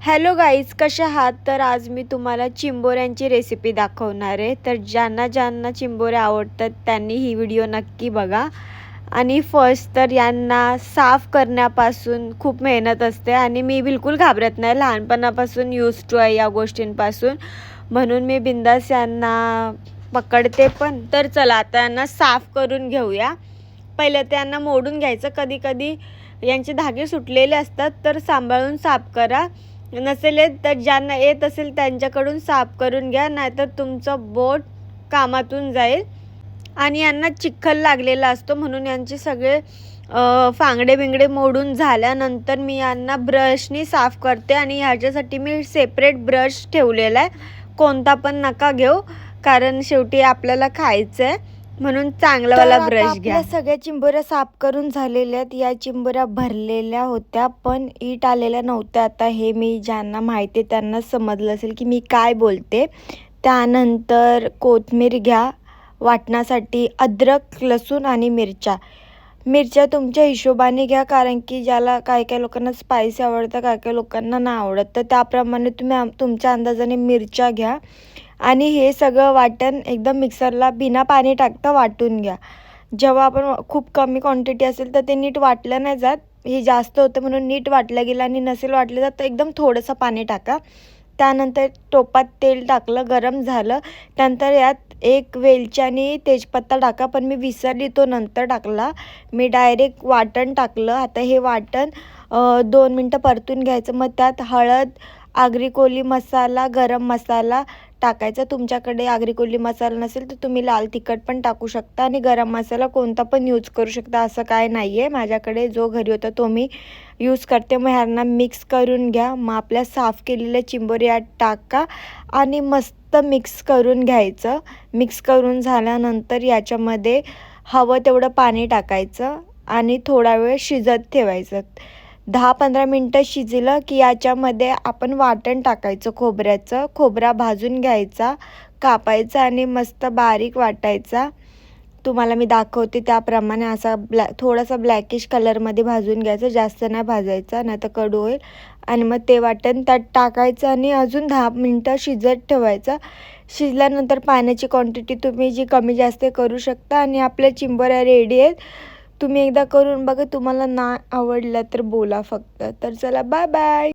Hello guys, कशा आहात? तर आज मी तुम्हाला चिंबोऱ्यांची रेसिपी दाखवणार आहे. तर ज्यांना ज्यांना चिंबोऱ्या आवडतात त्यांनी ही व्हिडिओ नक्की बघा. आणि फर्स्ट तर यांना साफ करण्यापासून खूप मेहनत असते आणि मी बिलकुल घाबरत नाही. लहानपणापासून यूज टू आहे या गोष्टींपासून, म्हणून मी बिंदास यांना पकडते पण. तर चला आता यांना साफ करून घेऊया. पहिलं त्यांना मोडून घ्यायचं. कधी कधी यांचे धागे सुटलेले असतात, तर सांभाळून साफ करा. नसेल येत तर ज्यांना येत असेल त्यांच्याकडून साफ करून घ्या, नाहीतर तुमचं बोट कामातून जाईल. आणि यांना चिखल लागलेला असतो, म्हणून यांचे सगळे फांगडे बिंगडे मोडून झाल्यानंतर मी यांना ब्रशनी साफ करते. आणि ह्याच्यासाठी मी सेपरेट ब्रश ठेवलेला आहे. कोणता पण नका घेऊ, कारण शेवटी आपल्याला खायचं आहे, म्हणून चांगलावाला ब्रश घ्या. सगळ्या चिंबोऱ्या साफ करून झालेल्या आहेत. या चिंबोऱ्या भरलेल्या होत्या पण ईट आलेल्या नव्हत्या. आता हे मी ज्यांना माहिती आहे त्यांना समजलं असेल की मी काय बोलते. त्यानंतर कोथिंबीर घ्या वाटण्यासाठी, अद्रक, लसूण आणि मिरच्या तुमच्या हिशोबाने घ्या, कारण की ज्याला काय काय लोकांना स्पायसी आवडतं, काय काय लोकांना नाही आवडत, तर त्याप्रमाणे तुम्ही तुमच्या अंदाजाने मिरच्या घ्या. आणि हे सगळं वाटण एकदम मिक्सरला बिना पाणी टाकता वाटून घ्या. जेव्हा आपण खूप कमी क्वांटिटी असेल तर ते नीट वाटलं नाही जात. हे जास्त होतं म्हणून नीट वाटलं गेलं, आणि नसेल वाटलं जात तर एकदम थोडंसं पाणी टाका. त्यानंतर टोपात तेल टाकलं, गरम झालं. त्यानंतर यात एक वेलची आणि तेजपत्ता टाका, पण मी विसरली, तो नंतर टाकला. मी डायरेक्ट वाटण टाकलं. आता हे वाटण 2 मिनटं परतून घ्यायचं. मग त्यात हळद, आगरी कोली मसाला, गरम मसाला टाकायचा. तुमच्याकडे आगरी कोली मसाला नसेल तर तुम्ही लाल तिखट पण टाकू शकता, आणि गरम मसाला कोणता पण यूज करू शकता, असं काय नाही आहे. माझ्याकडे जो घरी होता तो मी यूज करते. मग ह्यांना मिक्स करून घ्या. मग आपल्या साफ केलेल्या चिंबोऱ्या टाका आणि मस्त मिक्स करून घ्यायचं. मिक्स करून झाल्यानंतर याच्यामध्ये हवं तेवढं पाणी टाकायचं आणि थोडा वेळ शिजत ठेवायचं. 10-15 मिनटं शिजलं की याच्यामध्ये आपण वाटण टाकायचं खोबऱ्याचं. खोबरा भाजून घ्यायचा, कापायचा आणि मस्त बारीक वाटायचा. तुम्हाला मी दाखवते त्याप्रमाणे असा थोडासा ब्लॅकिश कलरमध्ये भाजून घ्यायचं, जास्त नाही भाजायचा, नाही तर कडू होईल. आणि मग ते वाटण त्यात टाकायचं आणि अजून 10 मिनटं शिजत ठेवायचं. शिजल्यानंतर पाण्याची क्वांटिटी तुम्ही जी कमी जास्त करू शकता. आणि आपल्या चिंबोऱ्या रेडी आहेत. तुम्ही एकदा करून बघा. तुम्हाला ना आवडलं तर बोला फक्त. तर चला, बाय बाय.